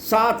7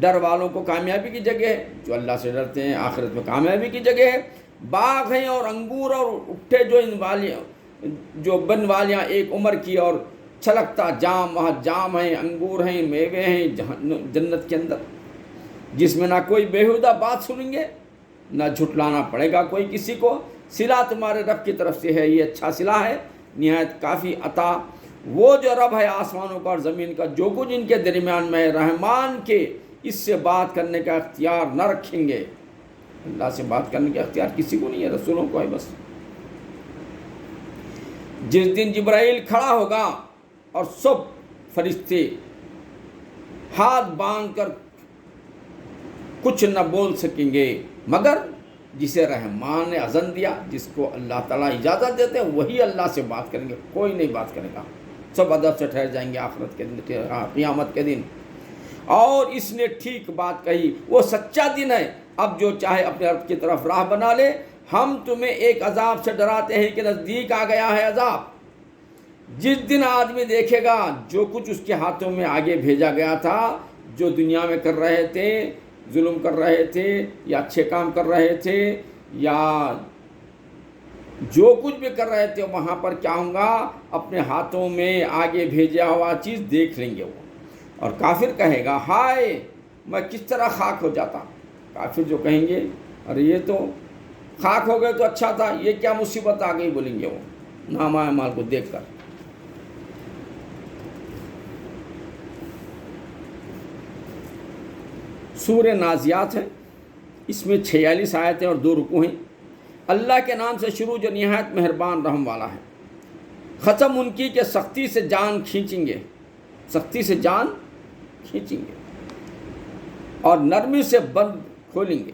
ڈر والوں کو کامیابی کی جگہ ہے، جو اللہ سے ڈرتے ہیں آخرت میں کامیابی کی جگہ ہے۔ باغ ہیں اور انگور اور اٹھے جو بن والیاں ایک عمر کی، اور چھلکتا جام، وہاں جام ہیں، انگور ہیں، میوے ہیں جنت کے اندر، جس میں نہ کوئی بیہودہ بات سنیں گے، نہ جھٹلانا پڑے گا کوئی کسی کو۔ صلہ تمہارے رب کی طرف سے ہے، یہ اچھا صلہ ہے، نہایت کافی عطا۔ وہ جو رب ہے آسمانوں کا اور زمین کا، جو کچھ ان کے درمیان میں ہے، رحمان کے اس سے بات کرنے کا اختیار نہ رکھیں گے۔ اللہ سے بات کرنے کا اختیار کسی کو نہیں ہے، رسولوں کو ہے بس۔ جس دن جبرائیل کھڑا ہوگا اور سب فرشتے ہاتھ باندھ کر کچھ نہ بول سکیں گے، مگر جسے رحمان نے اذن دیا، جس کو اللہ تعالیٰ اجازت دیتے ہیں، وہی اللہ سے بات کریں گے، کوئی نہیں بات کرے گا۔ سب ادب سے ٹھہر جائیں گے آخرت کے دن، قیامت کے دن۔ اور اس نے ٹھیک بات کہی، وہ سچا دن ہے، اب جو چاہے اپنے رب کی طرف راہ بنا لے۔ ہم تمہیں ایک عذاب سے ڈراتے ہیں کہ نزدیک آ گیا ہے عذاب، جس دن آدمی دیکھے گا جو کچھ اس کے ہاتھوں میں آگے بھیجا گیا تھا، جو دنیا میں کر رہے تھے، ظلم کر رہے تھے یا اچھے کام کر رہے تھے، یا جو کچھ بھی کر رہے تھے، وہاں پر کیا ہوگا، اپنے ہاتھوں میں آگے بھیجا ہوا چیز دیکھ لیں گے وہ۔ اور کافر کہے گا ہائے میں کس طرح خاک ہو جاتا۔ کافر جو کہیں گے ارے یہ تو خاک ہو گئے تو اچھا تھا، یہ کیا مصیبت آ گئی، بولیں گے وہ نامہ اعمال کو دیکھ کر۔ سورہ نازیات ہے، اس میں 46 آیتیں اور 2 رکوع ہیں۔ اللہ کے نام سے شروع جو نہایت مہربان رحم والا ہے۔ ختم ان کی کہ سختی سے جان کھینچیں گے، سختی سے جان کھینچیں گے، اور نرمی سے بند کھولیں گے،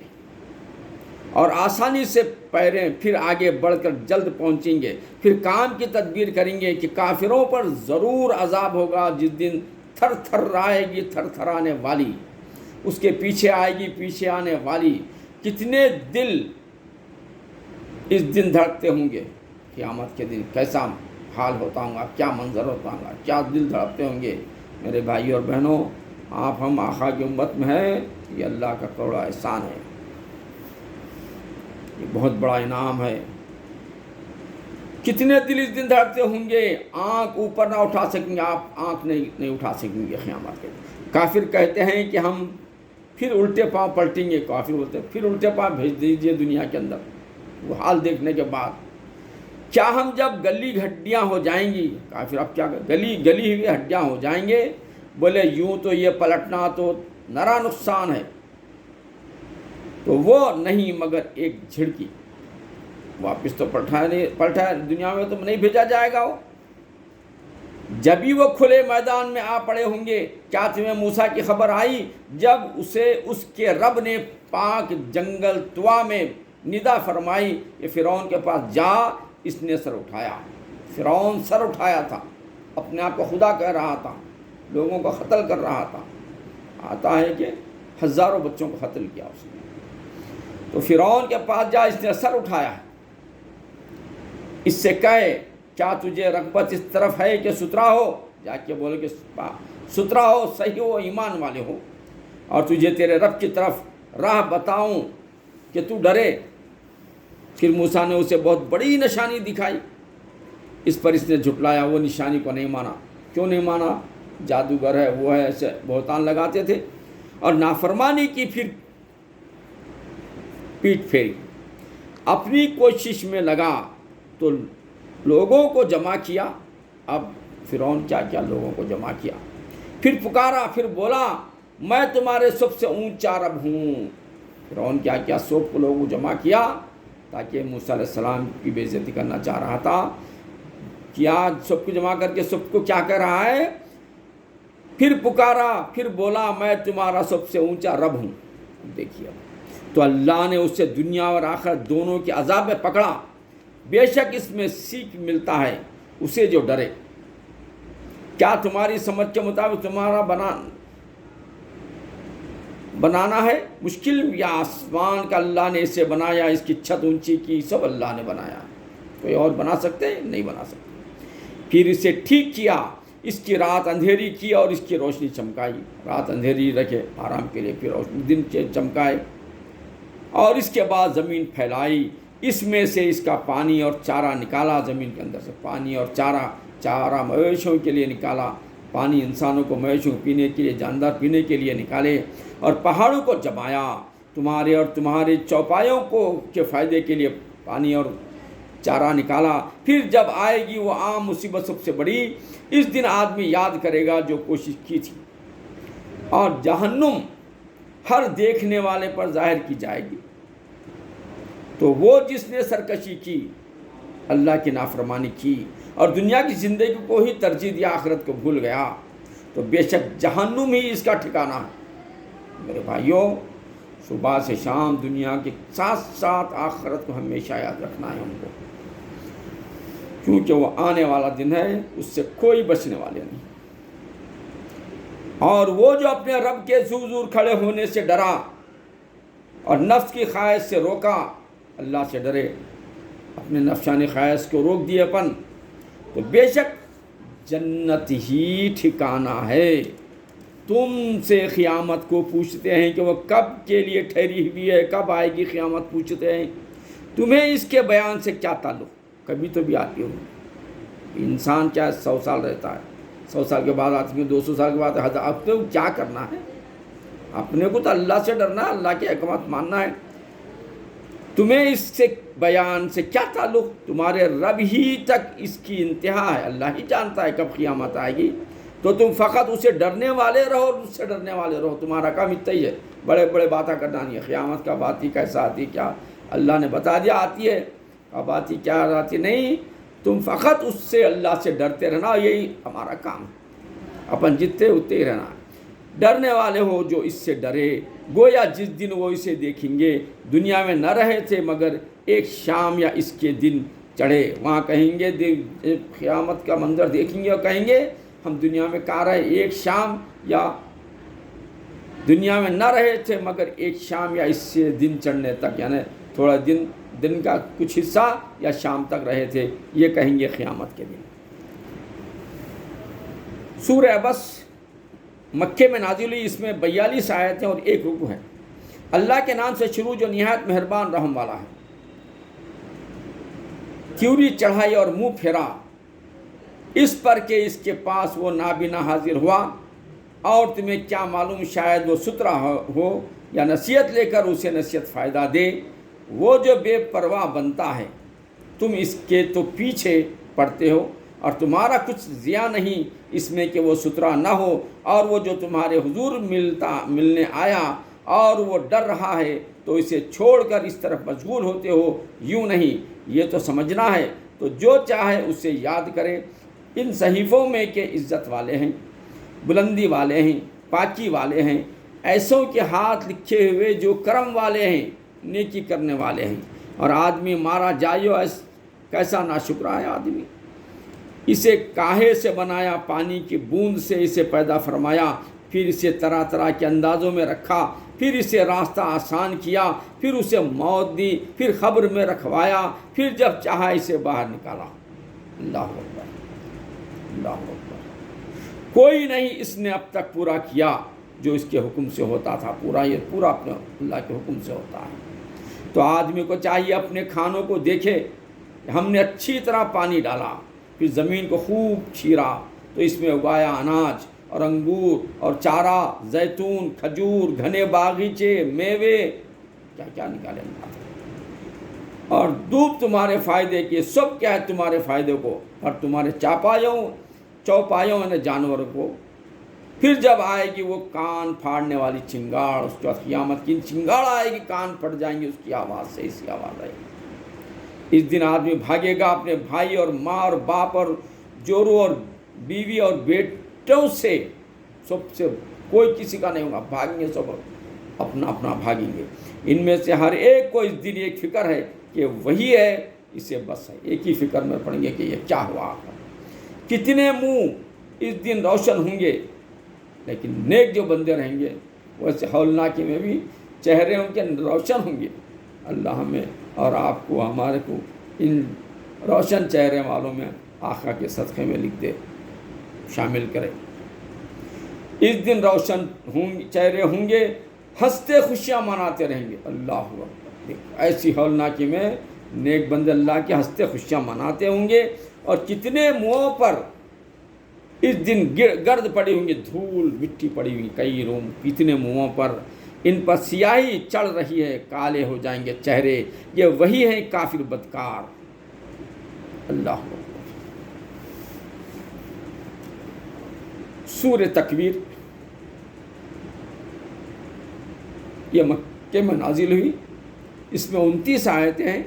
اور آسانی سے پیریں، پھر آگے بڑھ کر جلد پہنچیں گے، پھر کام کی تدبیر کریں گے کہ کافروں پر ضرور عذاب ہوگا، جس دن تھر تھر آئے گی تھر تھرانے والی، اس کے پیچھے آئے گی پیچھے آنے والی۔ کتنے دل اس دن دھڑکتے ہوں گے، قیامت کے دن کیسا حال ہوتا ہوگا، کیا منظر ہوتا ہوگا، کیا دل دھڑکتے ہوں گے۔ میرے بھائی اور بہنوں، آپ ہم آقا کی امت میں ہیں، یہ اللہ کا کروڑا احسان ہے، یہ بہت بڑا انعام ہے۔ کتنے دل اس دن دھڑکتے ہوں گے، آنکھ اوپر نہ اٹھا سکیں گے، آپ آنکھ نہیں اٹھا سکیں گے قیامت کے دن۔ کافر کہتے ہیں کہ ہم پھر الٹے پاؤں پلٹیں گے، کافر بولتے ہیں پھر الٹے پاؤں بھیج دیجئے دنیا کے اندر۔ وہ حال دیکھنے کے بعد کیا ہم جب گلی ہڈیاں ہو جائیں گی، کافر اب کیا گلی ہوئی ہڈیاں ہو جائیں گے، بولے یوں تو یہ پلٹنا تو نرا نقصان ہے، تو وہ نہیں مگر ایک جھڑکی، واپس تو پلٹا دنیا میں تو نہیں بھیجا جائے گا۔ وہ جب ہی وہ کھلے میدان میں آ پڑے ہوں گے، کیا تمہیں موسیٰ کی خبر آئی جب اسے اس کے رب نے پاک جنگل طوا میں ندا فرمائی کہ فرعون کے پاس جا، اس نے سر اٹھایا۔ فرعون سر اٹھایا تھا، اپنے آپ کو خدا کہہ رہا تھا، لوگوں کو قتل کر رہا تھا۔ آتا ہے کہ ہزاروں بچوں کو قتل کیا اس نے۔ تو فرعون کے پاس جا، اس نے سر اٹھایا، اس سے کہے کیا تجھے رغبت اس طرف ہے کہ ستھرا ہو، جا کے بولے کہ ستھرا ہو، صحیح ہو، ایمان والے ہو، اور تجھے تیرے رب کی طرف راہ بتاؤں کہ تو ڈرے۔ پھر موسیٰ نے اسے بہت بڑی نشانی دکھائی، اس پر اس نے جھٹلایا، وہ نشانی کو نہیں مانا۔ کیوں نہیں مانا؟ جادوگر ہے، وہ ہے، ایسے بہتان لگاتے تھے، اور نافرمانی کی، پھر پیٹ پھیری، اپنی کوشش میں لگا تو لوگوں کو جمع کیا۔ اب فرعون کیا کیا لوگوں کو جمع کیا، پھر پکارا، پھر بولا میں تمہارے سب سے اونچا رب ہوں۔ فرعون کیا کیا، سب کو لوگوں کو جمع کیا، تاکہ موسیٰ علیہ السلام کی بے عزتی کرنا چاہ رہا تھا۔ کیا سب کو جمع کر کے سب کو کیا کہہ رہا ہے، پھر پکارا، پھر بولا میں تمہارا سب سے اونچا رب ہوں۔ دیکھیے تو اللہ نے اسے دنیا اور آخرت دونوں کے عذاب میں پکڑا۔ بے شک اس میں سیکھ ملتا ہے اسے جو ڈرے۔ کیا تمہاری سمجھ کے مطابق تمہارا بنانا ہے مشکل، یا آسمان کا اللہ نے اسے بنایا، اس کی چھت اونچی کی، سب اللہ نے بنایا، کوئی اور بنا سکتے؟ نہیں بنا سکتے۔ پھر اسے ٹھیک کیا، اس کی رات اندھیری کی اور اس کی روشنی چمکائی، رات اندھیری رکھے آرام کے لیے، پھر روشنی دن چمکائے، اور اس کے بعد زمین پھیلائی، اس میں سے اس کا پانی اور چارہ نکالا، زمین کے اندر سے پانی اور چارہ مویشیوں کے لیے نکالا، پانی انسانوں کو، مویشیوں پینے کے لیے، جاندار پینے کے لیے نکالے، اور پہاڑوں کو جمایا تمہارے اور تمہارے چوپایوں کو کے فائدے کے لیے پانی اور چارہ نکالا۔ پھر جب آئے گی وہ عام مصیبت سب سے بڑی، اس دن آدمی یاد کرے گا جو کوشش کی تھی، اور جہنم ہر دیکھنے والے پر ظاہر کی جائے گی۔ تو وہ جس نے سرکشی کی، اللہ کی نافرمانی کی، اور دنیا کی زندگی کو ہی ترجیح دیا، آخرت کو بھول گیا، تو بے شک جہنم ہی اس کا ٹھکانہ ہے۔ میرے بھائیوں، صبح سے شام دنیا کے ساتھ ساتھ آخرت کو ہمیشہ یاد رکھنا ہے ہم کو، کیونکہ وہ آنے والا دن ہے، اس سے کوئی بچنے والے نہیں۔ اور وہ جو اپنے رب کے حضور کھڑے ہونے سے ڈرا اور نفس کی خواہش سے روکا، اللہ سے ڈرے، اپنے نفسانی خواہش کو روک دیے اپن، تو بے شک جنت ہی ٹھکانہ ہے۔ تم سے قیامت کو پوچھتے ہیں کہ وہ کب کے لیے ٹھہری ہوئی ہے، کب آئے گی قیامت، پوچھتے ہیں، تمہیں اس کے بیان سے کیا تعلق؟ کبھی تو بھی آتی ہوگی۔ انسان کیا 100 سال رہتا ہے، 100 سال کے بعد آتی ہے، 200 سال کے بعد اب تو کیا کرنا ہے؟ اپنے کو تو اللہ سے ڈرنا ہے، اللہ کے احکامات ماننا ہے۔ تمہیں اس سے بیان سے کیا تعلق؟ تمہارے رب ہی تک اس کی انتہا ہے، اللہ ہی جانتا ہے کب قیامت آئے گی، تو تم فقط اسے ڈرنے والے رہو، اس سے ڈرنے والے رہو، تمہارا کام اتنا ہی ہے، بڑے بڑے باتیں کرنا نہیں ہے۔ قیامت کا بات ہی کیسا آتی، کیا اللہ نے بتا دیا آتی ہے، اب آتی کیا آتی نہیں، تم فقط اس سے اللہ سے ڈرتے رہنا، یہی ہمارا کام ہے، اپن جتنے اتنے ہی رہنا ہے۔ ڈرنے والے ہو جو اس سے ڈرے، گویا جس دن وہ اسے دیکھیں گے، دنیا میں نہ رہے تھے مگر ایک شام یا اس کے دن چڑھے، وہاں کہیں گے قیامت کا منظر دیکھیں گے اور کہیں گے ہم دنیا میں کہاں رہے، ایک شام یا دنیا میں نہ رہے تھے مگر ایک شام یا اس سے دن چڑھنے تک، یعنی تھوڑا دن کا کچھ حصہ یا شام تک رہے تھے، یہ کہیں گے قیامت کے دن۔ سورہ عبس مکے میں نازل ہوئی، اس میں 42 آیتیں اور 1 رکوع ہے۔ اللہ کے نام سے شروع جو نہایت مہربان رحم والا ہے۔ تیوری چڑھائی اور منہ پھیرا اس پر کہ اس کے پاس وہ نابینا حاضر ہوا، اور تمہیں کیا معلوم شاید وہ سترا ہو یا نصیحت لے کر اسے نصیحت فائدہ دے۔ وہ جو بے پرواہ بنتا ہے، تم اس کے تو پیچھے پڑتے ہو، اور تمہارا کچھ ضیاء نہیں اس میں کہ وہ سترا نہ ہو، اور وہ جو تمہارے حضور ملنے آیا اور وہ ڈر رہا ہے تو اسے چھوڑ کر اس طرف مشغول ہوتے ہو، یوں نہیں، یہ تو سمجھنا ہے۔ تو جو چاہے اسے یاد کرے۔ ان صحیفوں میں کہ عزت والے ہیں، بلندی والے ہیں، پاکی والے ہیں، ایسوں کے ہاتھ لکھے ہوئے جو کرم والے ہیں، نیکی کرنے والے ہیں۔ اور آدمی مارا جائیو، کیسا ناشکرا ہے آدمی۔ اسے کاہے سے بنایا، پانی کی بوند سے اسے پیدا فرمایا، پھر اسے طرح طرح کے اندازوں میں رکھا، پھر اسے راستہ آسان کیا، پھر اسے موت دی، پھر قبر میں رکھوایا، پھر جب چاہا اسے باہر نکالا۔ اللہ اکبر، اللہ اکبر۔ کوئی نہیں اس نے اب تک پورا کیا جو اس کے حکم سے ہوتا تھا، یہ پورا اپنے اللہ کے حکم سے ہوتا ہے۔ تو آدمی کو چاہیے اپنے کھانوں کو دیکھے، ہم نے اچھی طرح پانی ڈالا، پھر زمین کو خوب چھیرا تو اس میں اگایا اناج اور انگور اور چارہ، زیتون، کھجور، گھنے باغیچے، میوے، کیا کیا نکالے اور دھوپ تمہارے فائدے کی، سب کیا ہے تمہارے فائدے کو، اور تمہارے چوپایوں نے جانوروں کو۔ پھر جب آئے گی وہ کان پھاڑنے والی چنگاڑ، اس کے بعد قیامت کی چنگاڑ آئے گی، کان پھٹ جائیں گے اس کی آواز سے، اس کی آواز آئے گی۔ اس دن آدمی بھاگے گا اپنے بھائی اور ماں اور باپ اور جورو اور بیوی اور بیٹوں سے، سب سے کوئی کسی کا نہیں ہوگا، بھاگیں گے سب، اپنا اپنا بھاگیں گے۔ ان میں سے ہر ایک کو اس دن ایک فکر ہے کہ وہی ہے، اسے بس ہے، ایک ہی فکر میں پڑیں گے کہ یہ کیا ہوا۔ کتنے منہ اس دن روشن ہوں گے، لیکن نیک جو بندے رہیں گے ویسے ہولناکی میں بھی چہرے ان کے روشن ہوں گے۔ اللہ ہمیں اور آپ کو، ہمارے کو ان روشن چہرے والوں میں آقا کے صدقے میں لکھ دے۔ شامل کرے۔ اس دن روشن چہرے ہوں گے، ہنستے خوشیاں مناتے رہیں گے۔ اللہ اکبر، ایسی ہولناکی میں نیک بندے اللہ کے ہنستے خوشیاں مناتے ہوں گے، اور کتنے منہوں پر اس دن گرد پڑی ہوں گی، دھول مٹی پڑی ہوئی کئی روم، کتنے منہوں پر ان پر سیاہی چڑھ رہی ہے، کالے ہو جائیں گے چہرے، یہ وہی ہیں کافر بدکار۔ اللہ اکبر۔ سورہ تکویر یہ مکے میں نازل ہوئی، اس میں 29 آیتیں ہیں۔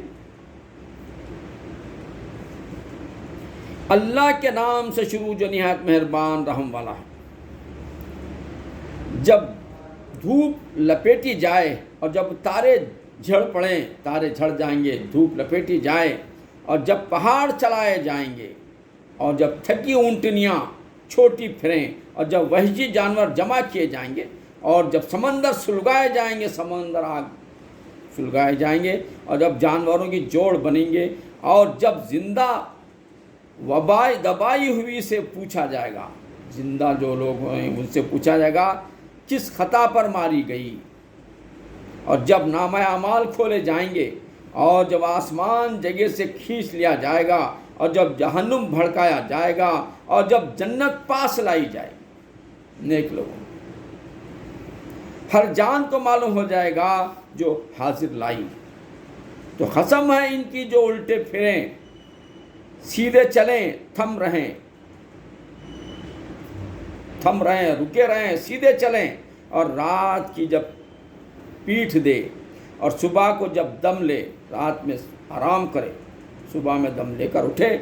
اللہ کے نام سے شروع جو نہایت مہربان رحم والا ہے۔ جب دھوپ لپیٹی جائے اور جب تارے جھڑ پڑیں، تارے جھڑ جائیں گے، دھوپ لپیٹی جائے، اور جب پہاڑ چلائے جائیں گے، اور جب تھکی اونٹنیاں چھوٹی پھریں، اور جب وحشی جانور جمع کیے جائیں گے، اور جب سمندر سلگائے جائیں گے، سمندر آگ سلگائے جائیں گے، اور جب جانوروں کی جوڑ بنیں گے، اور جب زندہ وبائی دبائی ہوئی سے پوچھا جائے گا، زندہ جو لوگ ہیں ان سے پوچھا جائے گا کس خطا پر ماری گئی، اور جب نامہ اعمال کھولے جائیں گے، اور جب آسمان جگہ سے کھینچ لیا جائے گا، اور جب جہنم بھڑکایا جائے گا، اور جب جنت پاس لائی جائے گی نیک لوگوں، ہر جان کو معلوم ہو جائے گا جو حاضر لائی، تو قسم ہے ان کی جو الٹے پھریں، سیدھے چلیں، تھم رہیں، رکے رہیں، سیدھے چلیں، اور رات کی جب پیٹھ دے اور صبح کو جب دم لے، رات میں آرام کرے، صبح میں دم لے کر اٹھے،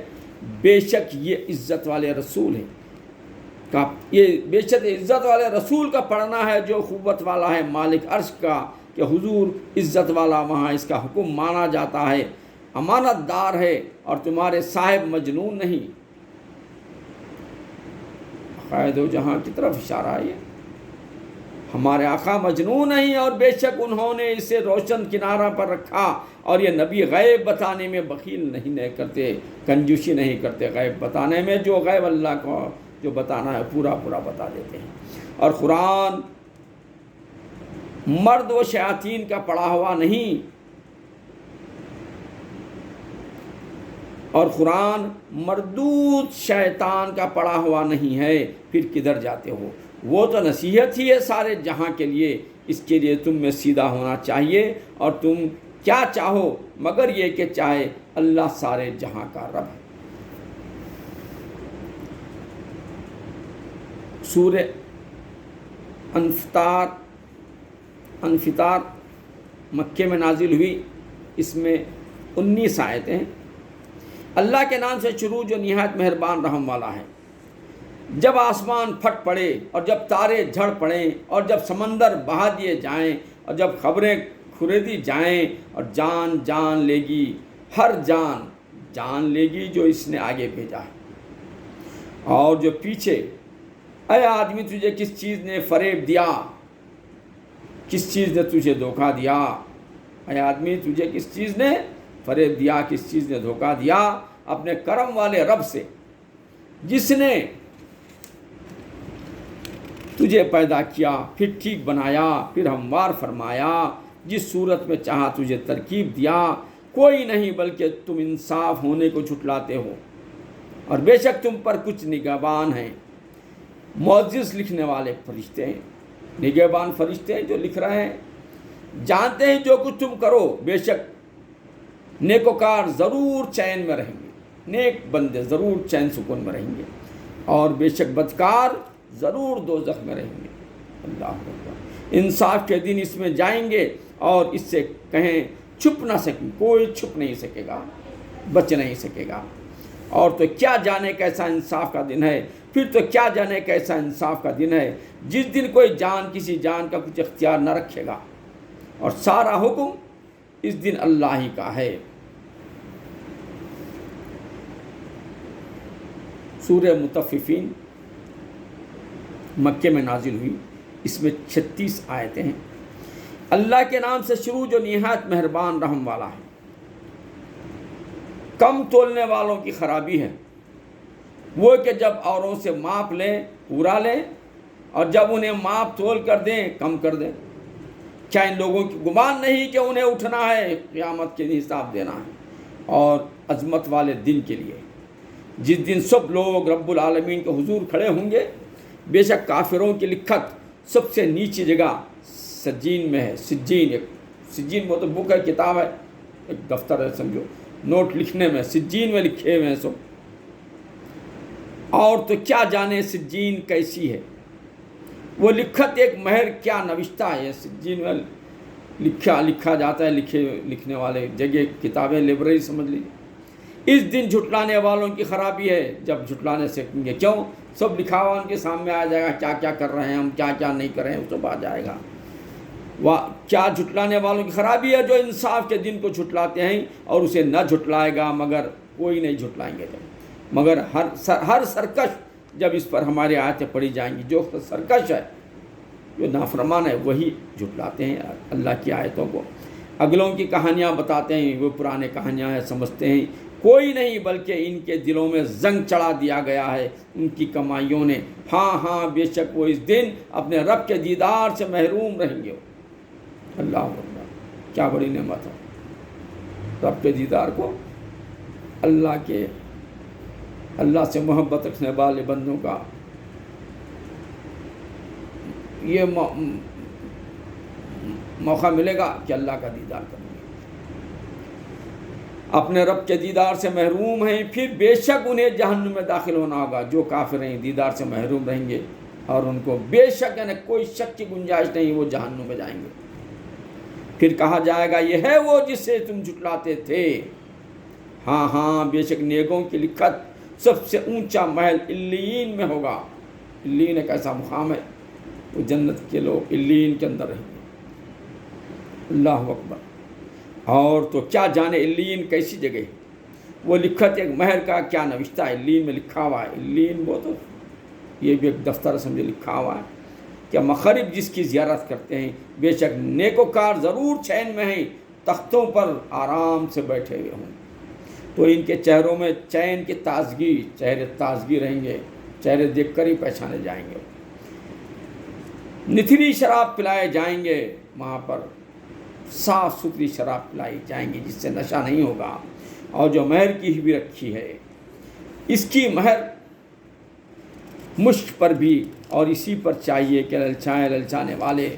بے شک یہ عزت والے رسول ہیں، یہ بے شک عزت والے رسول کا پڑھنا ہے جو قوت والا ہے مالک عرش کا، کہ حضور عزت والا وہاں اس کا حکم مانا جاتا ہے، امانت دار ہے، اور تمہارے صاحب مجنون نہیں۔ قائد و جہاں کی طرف اشارہ ہے، ہمارے آقا مجنون نہیں، اور بے شک انہوں نے اسے روشن کنارہ پر رکھا، اور یہ نبی غیب بتانے میں بخیل نہیں کرتے، کنجوسی نہیں کرتے غیب بتانے میں، جو غیب اللہ کو جو بتانا ہے پورا پورا بتا دیتے ہیں۔ اور قرآن مرد و شیاطین کا پڑھا ہوا نہیں، اور قرآن مردود شیطان کا پڑھا ہوا نہیں ہے، پھر کدھر جاتے ہو؟ وہ تو نصیحت ہی ہے سارے جہاں کے لیے، اس کے لیے تم میں سیدھا ہونا چاہیے، اور تم کیا چاہو مگر یہ کہ چاہے اللہ سارے جہاں کا رب ہے۔ سورہ انفطار مکے میں نازل ہوئی، اس میں 19 آیتیں ہیں۔ اللہ کے نام سے شروع جو نہایت مہربان رحم والا ہے۔ جب آسمان پھٹ پڑے، اور جب تارے جھڑ پڑیں، اور جب سمندر بہا دیے جائیں، اور جب خبریں کھریدی جائیں، اور جان جان لے گی، ہر جان جان لے گی جو اس نے آگے بھیجا ہے، اور جو پیچھے۔ اے آدمی تجھے کس چیز نے فریب دیا، کس چیز نے تجھے دھوکہ دیا؟ اے آدمی تجھے کس چیز نے فریب دیا، کس چیز نے دھوکہ دیا؟ اپنے کرم والے رب سے، جس نے تجھے پیدا کیا، پھر ٹھیک بنایا، پھر ہموار فرمایا، جس صورت میں چاہا تجھے ترکیب دیا، کوئی نہیں بلکہ تم انصاف ہونے کو جھٹلاتے ہو، اور بے شک تم پر کچھ نگہبان ہیں، معجز لکھنے والے فرشتے ہیں، نگہبان فرشتے ہیں جو لکھ رہے ہیں، جانتے ہیں جو کچھ تم کرو، بے شک نیکوکار ضرور چین میں رہیں گے، نیک بندے ضرور چین سکون میں رہیں گے، اور بے شک بدکار ضرور دوزخ میں رہیں گے۔ اللہ اکبر۔ انصاف کے دن اس میں جائیں گے، اور اس سے کہیں چھپ نہ سکیں، کوئی چھپ نہیں سکے گا، بچ نہیں سکے گا۔ اور تو کیا جانے کیسا انصاف کا دن ہے، پھر تو کیا جانے کیسا انصاف کا دن ہے، جس دن کوئی جان کسی جان کا کچھ اختیار نہ رکھے گا، اور سارا حکم اس دن اللہ ہی کا ہے۔ سورہ مطففین مکے میں نازل ہوئی، اس میں 36 آیتیں ہیں۔ اللہ کے نام سے شروع جو نہایت مہربان رحم والا ہے۔ کم تولنے والوں کی خرابی ہے، وہ کہ جب اوروں سے ماپ لیں پورا لیں، اور جب انہیں ماپ تول کر دیں کم کر دیں۔ کیا ان لوگوں کی گمان نہیں کہ انہیں اٹھنا ہے، قیامت کے لیے حساب دینا ہے، اور عظمت والے دن کے لیے، جس دن سب لوگ رب العالمین کے حضور کھڑے ہوں گے۔ بے شک کافروں کی لکھت سب سے نیچی جگہ سجین میں ہے۔ سجین وہ تو بک ہے، کتاب ہے، ایک دفتر ہے سمجھو، نوٹ لکھنے میں سجین میں لکھے ہوئے ہیں سب۔ اور تو کیا جانے سجین کیسی ہے، وہ لکھت ایک مہر کیا نوشتہ ہے۔ سجین میں لکھا جاتا ہے، لکھنے والے جگہ کتابیں لائبریری سمجھ لیجیے۔ اس دن جھٹلانے والوں کی خرابی ہے، جب جھٹلانے سیکھیں گے، کیوں؟ سب لکھا ہوا ان کے سامنے آ جائے گا، کیا کیا کر رہے ہیں ہم، کیا کیا نہیں کر رہے ہیں، وہ سب آ جائے گا۔ کیا جھٹلانے والوں کی خرابی ہے جو انصاف کے دن کو جھٹلاتے ہیں، اور اسے نہ جھٹلائے گا مگر کوئی نہیں جھٹلائیں گے مگر ہر سرکش جب اس پر ہماری آیتیں پڑھی جائیں گی۔ جو سرکش ہے، جو نافرمان ہے، وہی جھٹلاتے ہیں اللہ کی آیتوں کو، اگلوں کی کہانیاں بتاتے ہیں، وہ پرانے کہانیاں ہیں سمجھتے ہیں۔ کوئی نہیں بلکہ ان کے دلوں میں زنگ چڑھا دیا گیا ہے ان کی کمائیوں نے۔ ہاں بے شک وہ اس دن اپنے رب کے دیدار سے محروم رہیں گے۔ اللہ اکبر، کیا بڑی نعمت ہے رب کے دیدار کو، اللہ سے محبت رکھنے والے بندوں کا یہ موقع ملے گا کہ اللہ کا دیدار کریں گے۔ اپنے رب کے دیدار سے محروم ہیں، پھر بے شک انہیں جہنم میں داخل ہونا ہوگا۔ جو کافر ہیں دیدار سے محروم رہیں گے، اور ان کو بے شک یعنی کوئی شک کی گنجائش نہیں، وہ جہنم میں جائیں گے۔ پھر کہا جائے گا یہ ہے وہ جس سے تم جھٹلاتے تھے۔ ہاں بے شک نیکوں کی لکھت سب سے اونچا محل علیین میں ہوگا۔ علیین ایک ایسا مقام ہے، وہ جنت کے لوگ علیین کے اندر رہیں گے۔ اللہ اکبر۔ اور تو کیا جانے علیین کیسی جگہ ہے، وہ لکھت ایک مہر کا کیا نوشتہ ہے۔ علیین میں لکھا ہوا ہے، علیین وہ تو یہ بھی ایک دفتر سمجھے لکھا ہوا ہے کہ مغرب جس کی زیارت کرتے ہیں، بے شک نیکوکار ضرور چین میں ہیں، تختوں پر آرام سے بیٹھے ہوئے ہوں، تو ان کے چہروں میں چین کی تازگی، چہرے تازگی رہیں گے، چہرے دیکھ کر ہی پہچانے جائیں گے۔ نتھری شراب پلائے جائیں گے، وہاں پر صاف ستھری شراب پلائی جائیں گی جس سے نشہ نہیں ہوگا، اور جو مہر کی بھی رکھی ہے، اس کی مہر مشک پر بھی، اور اسی پر چاہیے کہ للچانے والے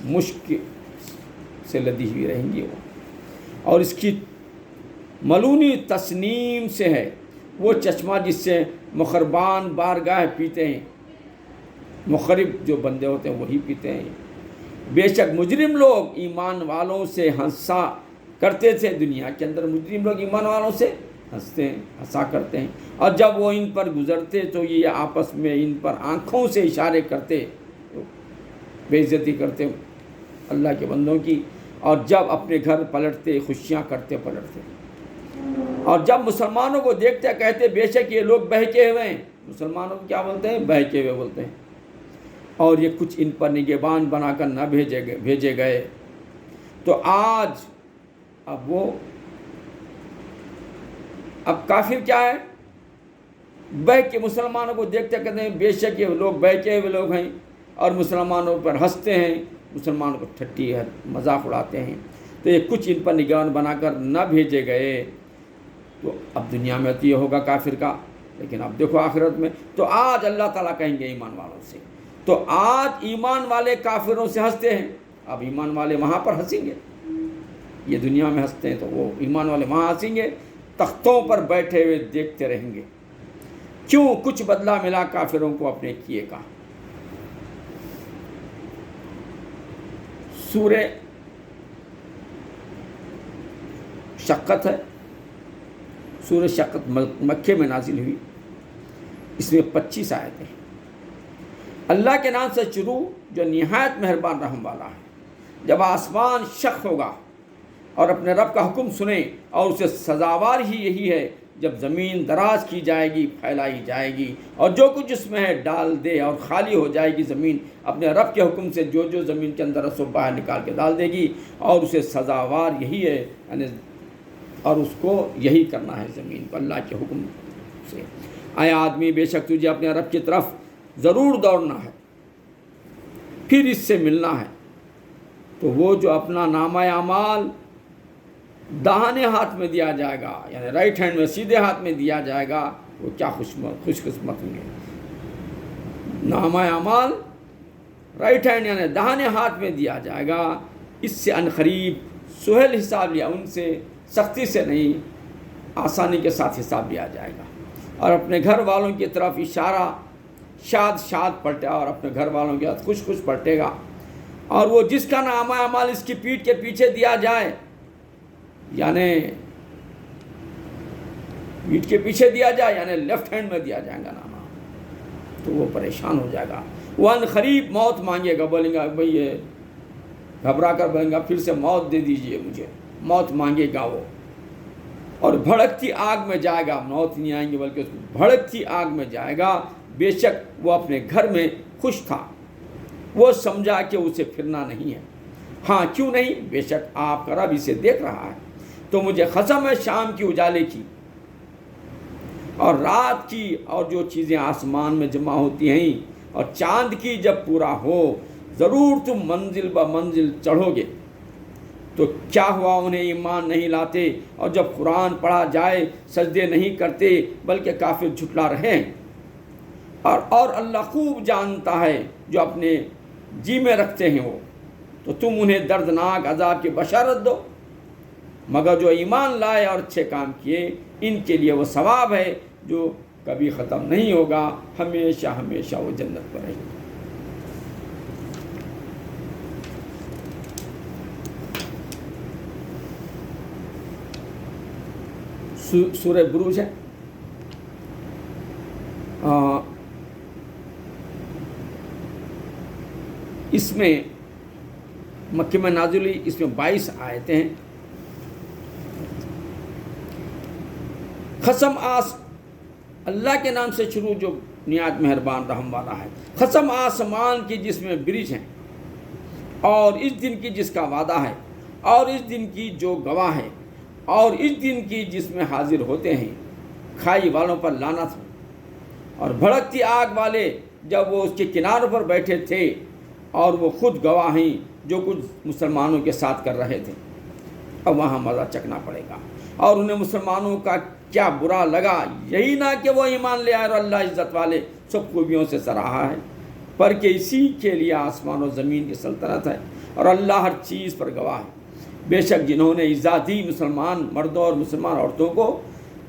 مشک سے لدی ہوئی رہیں گی وہ، اور اس کی ملونی تسنیم سے ہے، وہ چشمہ جس سے مخربان بارگاہ پیتے ہیں۔ مخرب جو بندے ہوتے ہیں وہی پیتے ہیں۔ بے شک مجرم لوگ ایمان والوں سے ہنسا کرتے تھے، دنیا کے اندر مجرم لوگ ایمان والوں سے ہنسا کرتے ہیں، اور جب وہ ان پر گزرتے تو یہ آپس میں ان پر آنکھوں سے اشارے کرتے، بے عزتی کرتے اللہ کے بندوں کی، اور جب اپنے گھر پلٹتے خوشیاں کرتے پلٹتے، اور جب مسلمانوں کو دیکھتے کہتے بے شک یہ لوگ بہکے ہوئے ہیں۔ مسلمانوں کو کیا بولتے ہیں؟ بہکے ہوئے بولتے ہیں۔ اور یہ کچھ ان پر نگہبان بنا کر نہ بھیجے گئے، تو آج اب کافر کیا ہے؟ بہک کے مسلمانوں کو دیکھتے کہتے ہیں بے شک یہ لوگ بہکے ہوئے لوگ ہیں، اور مسلمانوں پر ہنستے ہیں، مسلمانوں کو ٹھٹی ہے مذاق اڑاتے ہیں۔ تو یہ کچھ ان پر نگہبان بنا کر نہ بھیجے گئے۔ تو اب دنیا میں تو یہ ہوگا کافر کا، لیکن اب دیکھو آخرت میں تو آج اللہ تعالیٰ کہیں گے ایمان والوں سے، تو آج ایمان والے کافروں سے ہنستے ہیں، اب ایمان والے وہاں پر ہنسیں گے۔ یہ دنیا میں ہنستے ہیں تو وہ ایمان والے وہاں ہنسیں گے، تختوں پر بیٹھے ہوئے دیکھتے رہیں گے۔ کیوں؟ کچھ بدلہ ملا کافروں کو اپنے کیے کا۔ سورہ شقت ہے، سورہ شقت مکے میں نازل ہوئی، اس میں 25 آیتیں ہیں۔ اللہ کے نام سے شروع جو نہایت مہربان رحم والا ہے۔ جب آسمان شق ہوگا اور اپنے رب کا حکم سنیں، اور اسے سزاوار ہی یہی ہے جب زمین دراز کی جائے گی، پھیلائی جائے گی، اور جو کچھ اس میں ہے ڈال دے، اور خالی ہو جائے گی زمین اپنے رب کے حکم سے، جو زمین کے اندر رس و باہر نکال کے ڈال دے گی، اور اسے سزاوار یہی ہے، یعنی اور اس کو یہی کرنا ہے زمین کو اللہ کے حکم سے۔ اے آدمی بے شک تجھے اپنے رب کی طرف ضرور دوڑنا ہے، پھر اس سے ملنا ہے۔ تو وہ جو اپنا نامہ اعمال داہنے ہاتھ میں دیا جائے گا، یعنی رائٹ ہینڈ میں، سیدھے ہاتھ میں دیا جائے گا، وہ کیا خوش قسمت ہوں گے۔ نامہ اعمال رائٹ ہینڈ یعنی داہنے ہاتھ میں دیا جائے گا، اس سے عنقریب سہل حساب لیا، ان سے سختی سے نہیں، آسانی کے ساتھ حساب لیا جائے گا۔ اور اپنے گھر والوں کی طرف اشارہ شاد شاد پلٹے اور اپنے گھر والوں کے ساتھ خوش خوش پلٹے گا۔ اور وہ جس کا نامہ اعمال اس کی پیٹھ کے پیچھے دیا جائے، یعنی پیٹھ کے پیچھے دیا جائے یعنی لیفٹ ہینڈ میں دیا جائے گا نامہ، تو وہ پریشان ہو جائے گا، وہ عنقریب موت مانگے گا، بولیں گا بھئی یہ گھبرا کر بولیں گا پھر سے موت دے دیجئے مجھے، موت مانگے گا وہ، اور بھڑکتی آگ میں جائے گا، موت نہیں آئیں گے بلکہ اس کو بھڑکتی آگ میں جائے گا۔ بے شک وہ اپنے گھر میں خوش تھا، وہ سمجھا کہ اسے پھرنا نہیں ہے۔ ہاں کیوں نہیں، بے شک آپ کا رب اسے دیکھ رہا ہے۔ تو مجھے قسم ہے شام کی اجالے کی اور رات کی، اور جو چیزیں آسمان میں جمع ہوتی ہیں، اور چاند کی جب پورا ہو، ضرور تم منزل بہ منزل چڑھو گے۔ تو کیا ہوا انہیں ایمان نہیں لاتے، اور جب قرآن پڑھا جائے سجدے نہیں کرتے بلکہ کافر جھٹلا رہے ہیں۔ اور اللہ خوب جانتا ہے جو اپنے جی میں رکھتے ہیں وہ، تو تم انہیں دردناک عذاب کی بشارت دو، مگر جو ایمان لائے اور اچھے کام کیے ان کے لیے وہ ثواب ہے جو کبھی ختم نہیں ہوگا، ہمیشہ ہمیشہ وہ جنت پر رہیں گے۔ سورہ بروج ہے، اس میں مکے میں نازل ہوئی، اس میں 22 آیتیں ہیں۔ قسم اللہ کے نام سے شروع جو نہایت مہربان رحم والا ہے۔ قسم آسمان کی جس میں برج ہیں، اور اس دن کی جس کا وعدہ ہے، اور اس دن کی جو گواہ ہے، اور اس دن کی جس میں حاضر ہوتے ہیں، کھائی والوں پر لعنت ہو، اور بھڑکتی آگ والے جب وہ اس کے کناروں پر بیٹھے تھے، اور وہ خود گواہ ہیں جو کچھ مسلمانوں کے ساتھ کر رہے تھے۔ اب وہاں مزہ چکنا پڑے گا، اور انہیں مسلمانوں کا کیا برا لگا، یہی نہ کہ وہ ایمان لے آئے اور اللہ عزت والے سب خوبیوں سے سراہا ہے، پر کہ اسی کے لیے آسمان و زمین کی سلطنت ہے، اور اللہ ہر چیز پر گواہ ہے۔ بے شک جنہوں نے ایذا دی مسلمان مردوں اور مسلمان عورتوں کو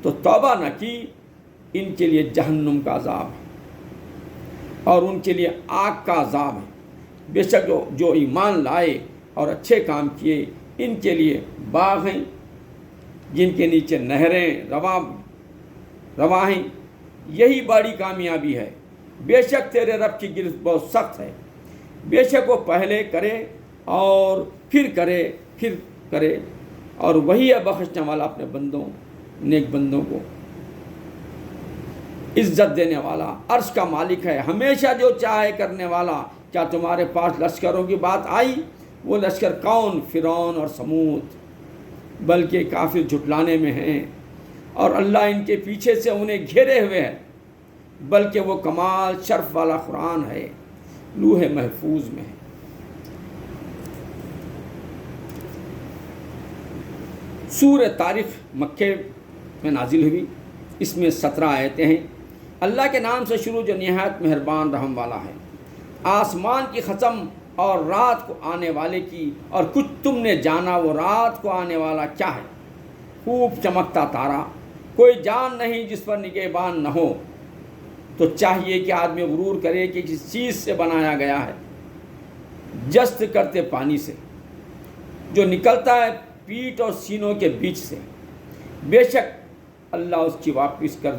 تو توبہ نہ کی، ان کے لیے جہنم کا عذاب ہے، اور ان کے لیے آگ کا عذاب ہے۔ بے شک جو ایمان لائے اور اچھے کام کیے ان کے لیے باغ ہیں جن کے نیچے نہریں رواں ہیں، یہی بڑی کامیابی ہے۔ بے شک تیرے رب کی گرفت بہت سخت ہے، بے شک وہ پہلے کرے اور پھر کرے، اور وہی ہے بخشنے والا اپنے بندوں نیک بندوں کو عزت دینے والا، عرش کا مالک ہے، ہمیشہ جو چاہے کرنے والا۔ کیا تمہارے پاس لشکروں کی بات آئی؟ وہ لشکر کون؟ فرعون اور سمود، بلکہ کافر جھٹلانے میں ہیں، اور اللہ ان کے پیچھے سے انہیں گھیرے ہوئے ہے، بلکہ وہ کمال شرف والا قرآن ہے، لوح محفوظ میں ہے۔ سورہ طارق مکے میں نازل ہوئی، اس میں 17 آیتیں ہیں۔ اللہ کے نام سے شروع جو نہایت مہربان رحم والا ہے۔ آسمان کی قسم اور رات کو آنے والے کی، اور کچھ تم نے جانا وہ رات کو آنے والا کیا ہے؟ خوب چمکتا تارا، کوئی جان نہیں جس پر نگہبان نہ ہو۔ تو چاہیے کہ آدمی غرور کرے کہ کس چیز سے بنایا گیا ہے، جست کرتے پانی سے جو نکلتا ہے پیٹھ اور سینوں کے بیچ سے۔ بے شک اللہ اس کی واپس کر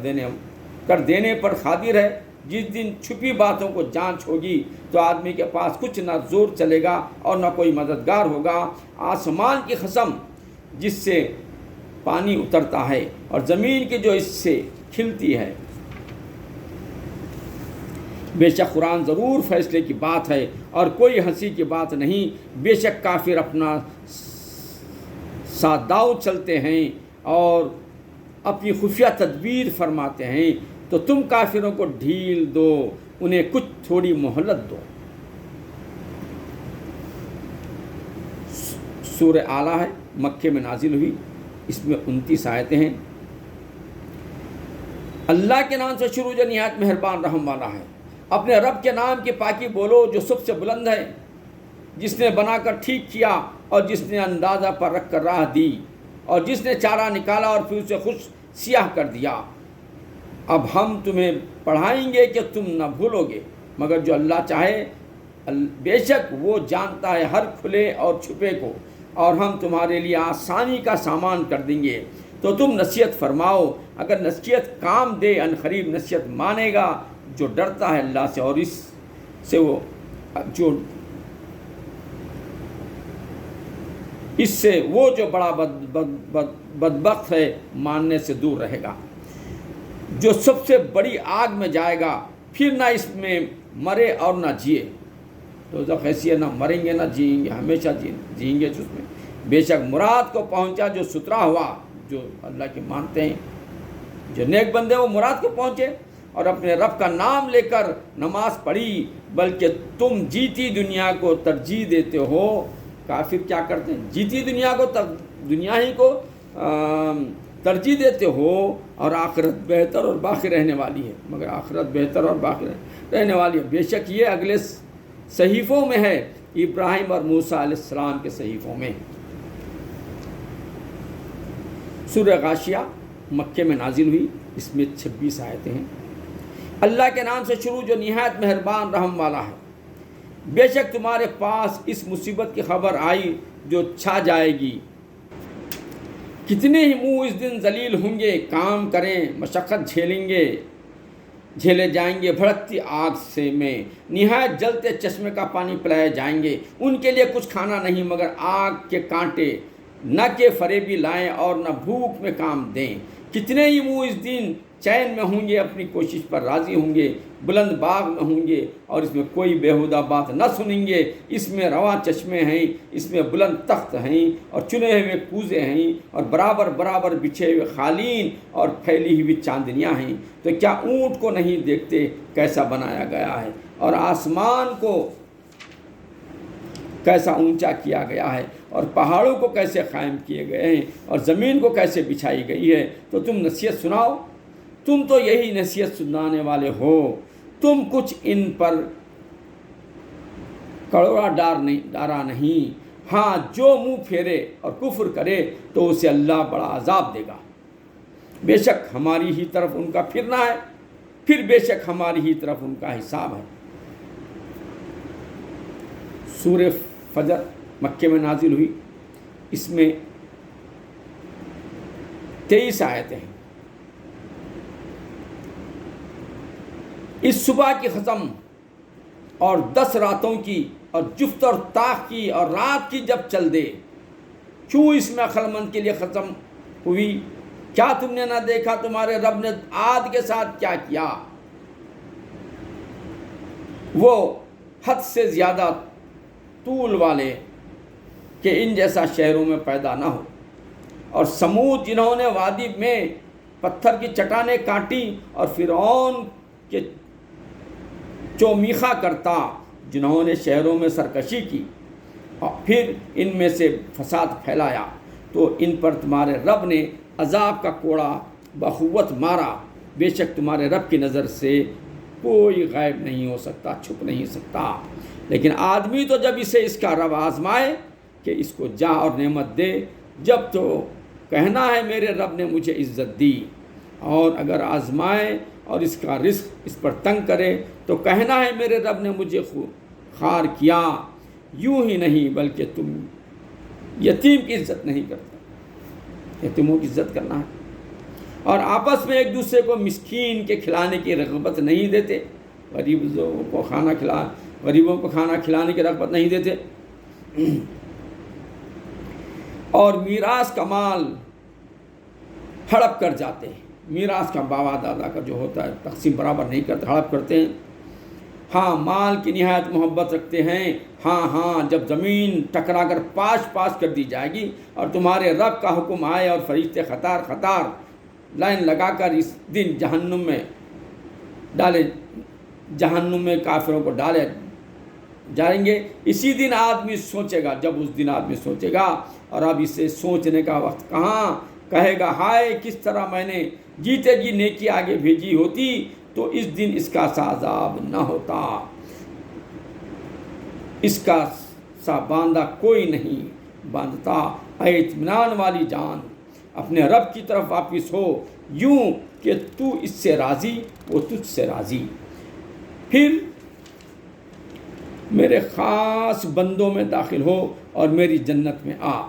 دینے پر قادر ہے۔ جس دن چھپی باتوں کو جانچ ہوگی تو آدمی کے پاس کچھ نہ زور چلے گا اور نہ کوئی مددگار ہوگا۔ آسمان کی قسم جس سے پانی اترتا ہے، اور زمین کی جو اس سے کھلتی ہے، بے شک قرآن ضرور فیصلے کی بات ہے اور کوئی ہنسی کی بات نہیں۔ بے شک کافر اپنا ساداؤ چلتے ہیں اور اپنی خفیہ تدبیر فرماتے ہیں، تو تم کافروں کو ڈھیل دو، انہیں کچھ تھوڑی مہلت دو۔ سورہ اعلیٰ ہے، مکے میں نازل ہوئی، اس میں 29 آیتیں ہیں۔ اللہ کے نام سے شروع جو نہایت مہربان رحم والا ہے۔ اپنے رب کے نام کی پاکی بولو جو سب سے بلند ہے، جس نے بنا کر ٹھیک کیا اور جس نے اندازہ پر رکھ کر راہ دی اور جس نے چارہ نکالا اور پھر اسے خوش سیاہ کر دیا۔ اب ہم تمہیں پڑھائیں گے کہ تم نہ بھولو گے، مگر جو اللہ چاہے، بے شک وہ جانتا ہے ہر کھلے اور چھپے کو، اور ہم تمہارے لیے آسانی کا سامان کر دیں گے۔ تو تم نصیحت فرماؤ، اگر نصیحت کام دے ان قریب نصیحت مانے گا جو ڈرتا ہے اللہ سے، اور اس سے وہ جو بڑا بدبخت ہے ماننے سے دور رہے گا، جو سب سے بڑی آگ میں جائے گا، پھر نہ اس میں مرے اور نہ جیے۔ تو ایسی ہے، نہ مریں گے نہ جئیں گے، ہمیشہ جئیں گے جس میں۔ بے شک مراد کو پہنچا جو سترا ہوا، جو اللہ کے مانتے ہیں، جو نیک بندے وہ مراد کو پہنچے اور اپنے رب کا نام لے کر نماز پڑھی۔ بلکہ تم جیتی دنیا کو ترجیح دیتے ہو۔ کافر کیا کرتے ہیں؟ جیتی دنیا ہی کو ترجیح دیتے ہو، اور آخرت بہتر اور باقی رہنے والی ہے، مگر آخرت بہتر اور باقی رہنے والی ہے۔ بے شک یہ اگلے صحیفوں میں ہے، ابراہیم اور موسیٰ علیہ السلام کے صحیفوں میں۔ سورہ غاشیہ مکے میں نازل ہوئی، اس میں 26 آیتیں ہیں۔ اللہ کے نام سے شروع جو نہایت مہربان رحم والا ہے۔ بے شک تمہارے پاس اس مصیبت کی خبر آئی جو چھا جائے گی۔ کتنے ہی منہ اس دن ذلیل ہوں گے، کام کریں، مشقت جھیلے جائیں گے بھڑکتی آگ سے میں، نہایت جلتے چشمے کا پانی پلائے جائیں گے۔ ان کے لیے کچھ کھانا نہیں مگر آگ کے کانٹے، نہ کہ فریبی لائیں اور نہ بھوک میں کام دیں۔ کتنے ہی منہ اس دن چین میں ہوں گے، اپنی کوشش پر راضی ہوں گے، بلند باغ میں ہوں گے اور اس میں کوئی بیہودہ بات نہ سنیں گے۔ اس میں رواں چشمے ہیں، اس میں بلند تخت ہیں اور چنے ہوئے کوزے ہیں اور برابر برابر بچھے ہوئے قالین اور پھیلی ہوئی چاندنیاں ہیں۔ تو کیا اونٹ کو نہیں دیکھتے کیسا بنایا گیا ہے، اور آسمان کو کیسا اونچا کیا گیا ہے، اور پہاڑوں کو کیسے قائم کیے گئے ہیں، اور زمین کو کیسے بچھائی گئی ہے۔ تو تم نصیحت سناؤ، تم تو یہی نصیحت سنانے والے ہو۔ تم کچھ ان پر کڑوا ڈارا نہیں۔ ہاں، جو منہ پھیرے اور کفر کرے تو اسے اللہ بڑا عذاب دے گا۔ بے شک ہماری ہی طرف ان کا پھرنا ہے، پھر بے شک ہماری ہی طرف ان کا حساب ہے۔ سورہ فجر مکے میں نازل ہوئی، اس میں 23 آیتیں ہیں۔ اس صبح کی قسم اور 10 راتوں کی اور جفت اور طاق کی اور رات کی جب چل دے، کیوں اس میں عقل مند کے لیے قسم ہوئی؟ کیا تم نے نہ دیکھا تمہارے رب نے عاد کے ساتھ کیا کیا؟ وہ حد سے زیادہ طول والے کہ ان جیسا شہروں میں پیدا نہ ہو، اور سمود جنہوں نے وادی میں پتھر کی چٹانیں کاٹی، اور فرعون کے چومیخا کرتا جنہوں نے شہروں میں سرکشی کی اور پھر ان میں سے فساد پھیلایا، تو ان پر تمہارے رب نے عذاب کا کوڑا بقوت مارا۔ بے شک تمہارے رب کی نظر سے کوئی غائب نہیں ہو سکتا، چھپ نہیں سکتا۔ لیکن آدمی تو جب اسے اس کا رب آزمائے کہ اس کو جا اور نعمت دے، جب تو کہنا ہے میرے رب نے مجھے عزت دی، اور اگر آزمائے اور اس کا رزق اس پر تنگ کرے تو کہنا ہے میرے رب نے مجھے خوار کیا۔ یوں ہی نہیں بلکہ تم یتیم کی عزت نہیں کرتے، یتیموں کی عزت کرنا ہے، اور آپس میں ایک دوسرے کو مسکین کے کھلانے کی رغبت نہیں دیتے، غریبوں کو کھانا کھلانے کی رغبت نہیں دیتے، اور میراث کا مال ہڑپ کر جاتے ہیں۔ میراث کا بابا دادا کا جو ہوتا ہے تقسیم برابر نہیں کرتے، ہڑپ کرتے ہیں۔ ہاں، مال کی نہایت محبت رکھتے ہیں۔ ہاں، جب زمین ٹکرا کر پاش کر دی جائے گی اور تمہارے رب کا حکم آئے اور فرشتے قطار لائن لگا کر اس دن جہنم میں ڈالے جہنم میں کافروں کو ڈالے جائیں گے. اسی دن آدمی سوچے گا، جب اس دن آدمی سوچے گا. اور اب اسے سوچنے کا وقت کہاں. کہے گا ہائے کس طرح میں نے جیتے جی نیکی آگے بھیجی ہوتی تو اس دن اس کا سا عذاب نہ ہوتا. اس کا سا باندھا کوئی نہیں باندھتا. اے اطمینان والی جان، اپنے رب کی طرف واپس ہو یوں کہ تو اس سے راضی وہ تجھ سے راضی. پھر میرے خاص بندوں میں داخل ہو اور میری جنت میں آ.